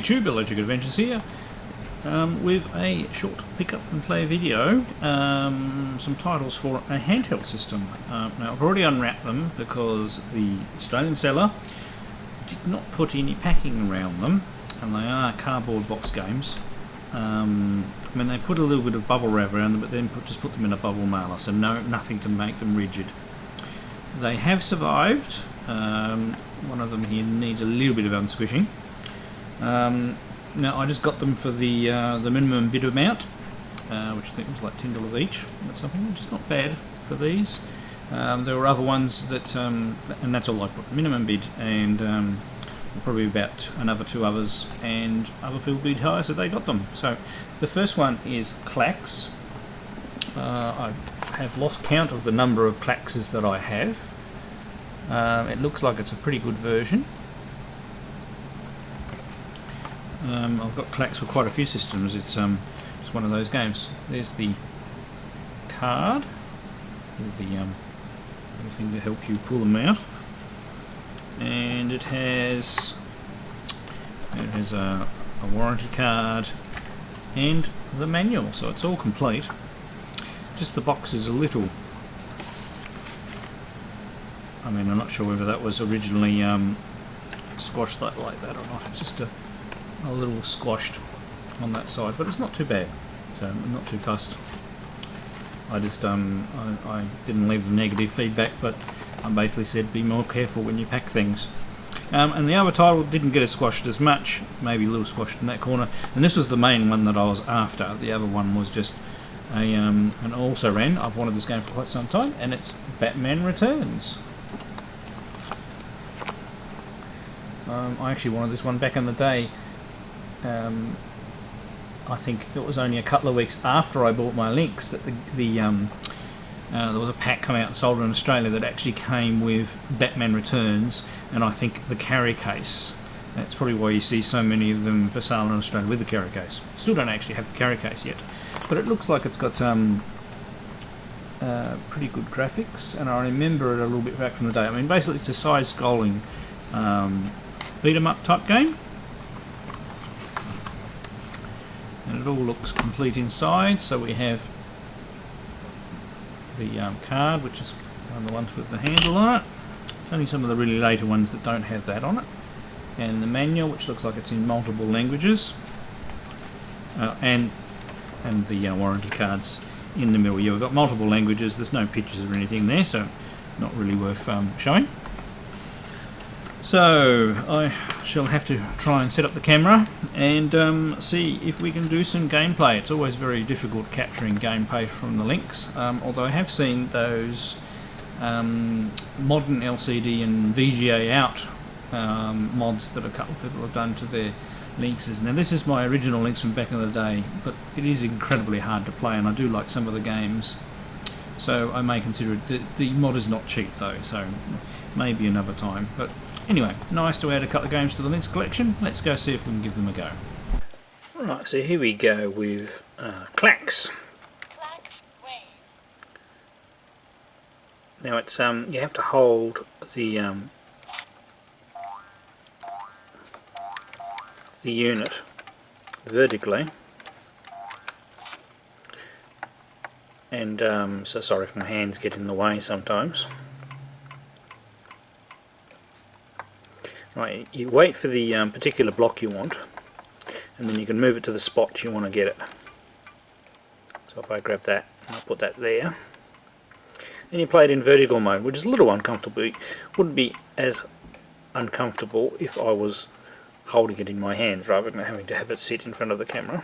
YouTube, Electric Adventures here, with a short pick up and play video, some titles for a handheld system. Now I've already unwrapped them because the Australian seller did not put any packing around them, and they are cardboard box games. I mean, they put a little bit of bubble wrap around them, but then just put them in a bubble mailer, so nothing to make them rigid. They have survived. One of them here needs a little bit of unsquishing. Now I just got them for the minimum bid amount, which I think was like $10 each or something, which is not bad for these. There were other ones that, and that's all I put, minimum bid, and probably about another 2 others, and other people bid higher, so they got them. So the first one is Klax. I have lost count of the number of Klaxes that I have. It looks like it's a pretty good version. I've got Klax for quite a few systems. It's one of those games. There's the card with the thing to help you pull them out, and it has a warranty card and the manual, so it's all complete. Just the box is a little, I mean, I'm not sure whether that was originally squashed like that or not. It's just a little squashed on that side, but it's not too bad, so I'm not too fussed. I just I didn't leave the negative feedback, but I basically said be more careful when you pack things. And the other title didn't get as squashed as much, maybe a little squashed in that corner, and this was the main one that I was after. The other one was just an also ran. I've wanted this game for quite some time, and it's Batman Returns. I actually wanted this one back in the day. I think it was only a couple of weeks after I bought my Lynx that there was a pack come out and sold in Australia that actually came with Batman Returns, and I think the carry case. That's probably why you see so many of them for sale in Australia with the carry case. Still don't actually have the carry case yet, but it looks like it's got pretty good graphics, and I remember it a little bit back from the day. I mean, basically it's a side-scrolling beat 'em up type game, and it all looks complete inside. So we have the card, which is one of the ones with the handle on it. It's only some of the really later ones that don't have that on it, and the manual, which looks like it's in multiple languages, and the warranty cards in the middle. Yeah, we've got multiple languages. There's no pictures or anything there, so not really worth showing. So I shall have to try and set up the camera and see if we can do some gameplay. It's always very difficult capturing gameplay from the Lynx, although I have seen those modern LCD and VGA out mods that a couple of people have done to their Lynxes. Now this is my original Lynx from back in the day, but it is incredibly hard to play, and I do like some of the games, so I may consider it. The mod is not cheap though, so maybe another time. But anyway, nice to add a couple of games to the Lynx collection. Let's go see if we can give them a go. Right, so here we go with Klax. Now it's you have to hold the unit vertically, and so sorry if my hands get in the way sometimes. Right, you wait for the particular block you want, and then you can move it to the spot you want to get it. So if I grab that, I'll put that there. Then you play it in vertical mode, which is a little uncomfortable. It wouldn't be as uncomfortable if I was holding it in my hands rather than having to have it sit in front of the camera.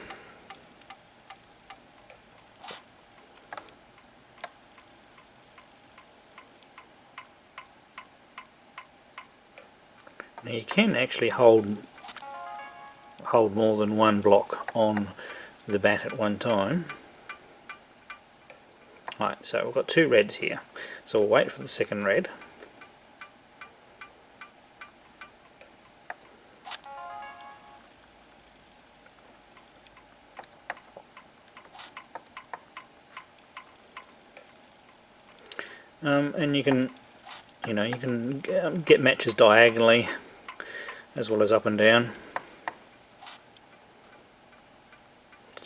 Now you can actually hold more than one block on the bat at one time. Right, so we've got 2 reds here, so we'll wait for the second red. And you can get matches diagonally as well as up and down.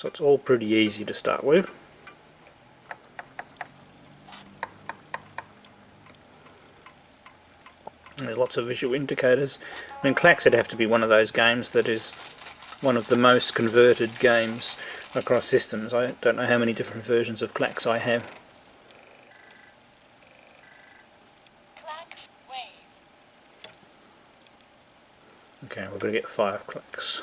So it's all pretty easy to start with. And there's lots of visual indicators. I mean, Klax would have to be one of those games that is one of the most converted games across systems. I don't know how many different versions of Klax I have. Okay, we're going to get 5 Klax.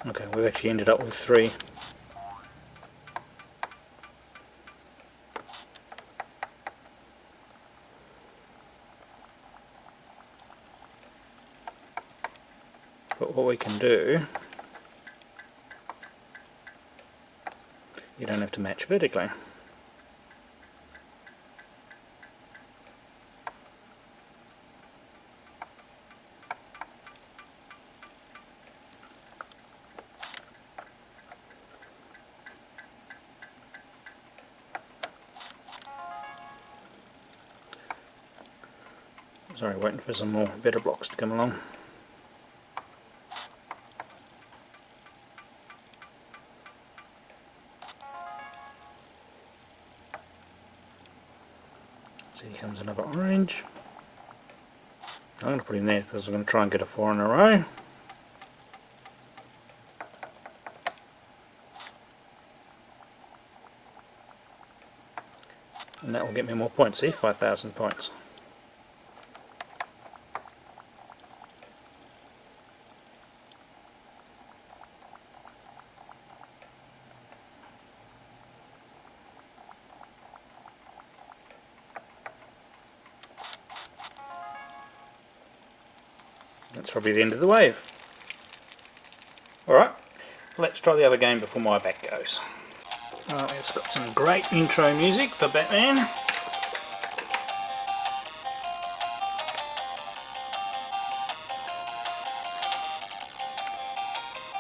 Okay, we've actually ended up with 3. But what we can do, you don't have to match vertically. Sorry, waiting for some more better blocks to come along. So here comes another orange. I'm going to put him there because I'm going to try and get a 4 in a row. And that will get me more points. See, 5,000 points. That's probably the end of the wave. Alright, let's try the other game before my back goes. Alright, it's got some great intro music for Batman.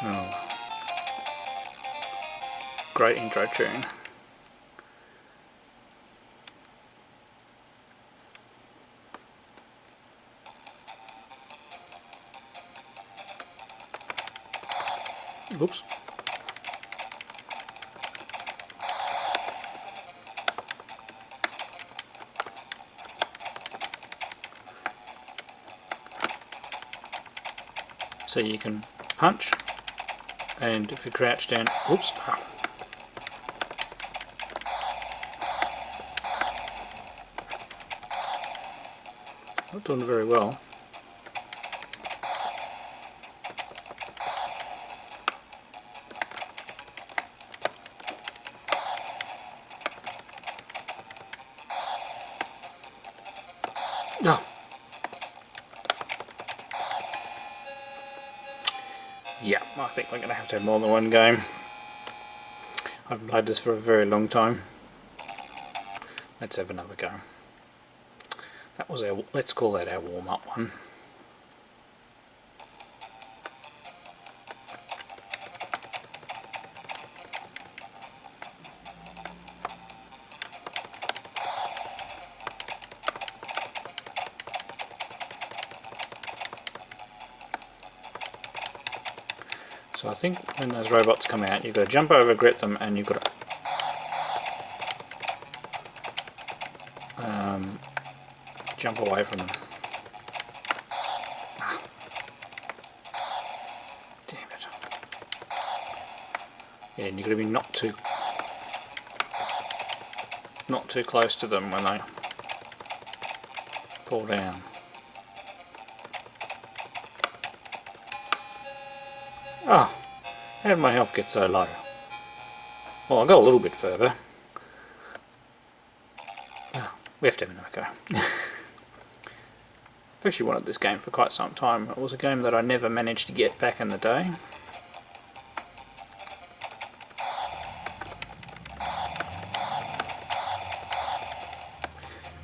Oh. Great intro tune. Oops. So you can punch, and if you crouch down, oops. Not doing very well. Oh. Yeah, I think we're going to have more than one game. I've played this for a very long time. Let's have another go. That was our, let's call that our warm-up one. So I think when those robots come out, you've got to jump over, grip them, and you've got to jump away from them. Ah. Damn it. Yeah, and you've got to be not too close to them when they fall down. Oh, how did my health get so low? Well, I got a little bit further. Oh, we have to have another go. I've actually wanted this game for quite some time. It was a game that I never managed to get back in the day.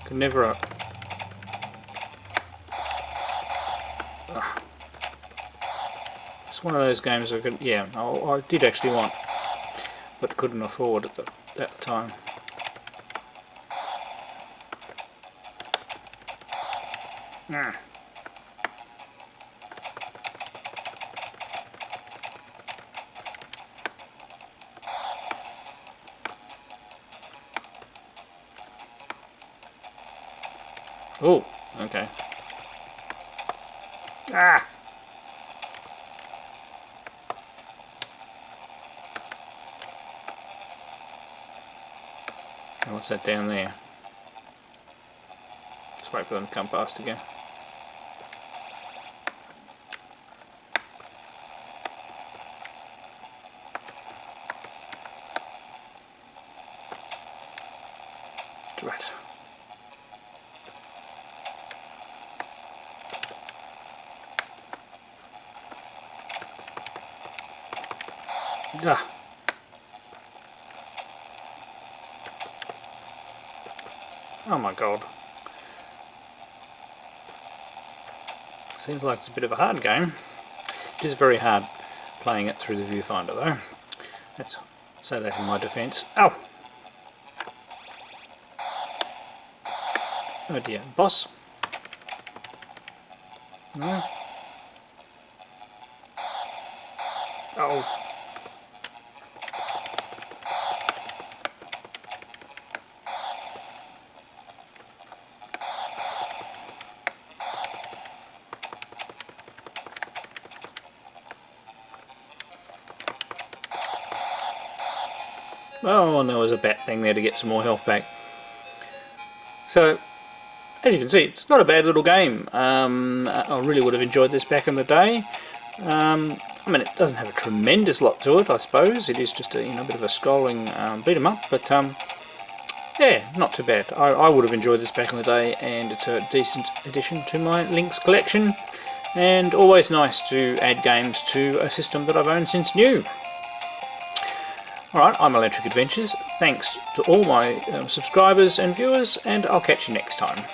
Could never... It's one of those games I could... Yeah, I did actually want, but couldn't afford at that time. Oh, okay. Ah! Oh, what's that down there? Just wait for them to come past again. Right. Ah. Oh my god. Seems like it's a bit of a hard game. It is very hard playing it through the viewfinder though. Let's say that in my defence. Ow! Oh dear. Boss? No? Oh. Oh, and there was a bat thing there to get some more health back. So, as you can see, it's not a bad little game. I really would have enjoyed this back in the day. I mean, it doesn't have a tremendous lot to it, I suppose. It is just a bit of a scrolling beat 'em up, but yeah, not too bad. I would have enjoyed this back in the day, and it's a decent addition to my Lynx collection. And always nice to add games to a system that I've owned since new. Alright, I'm Electric Adventures. Thanks to all my subscribers and viewers, and I'll catch you next time.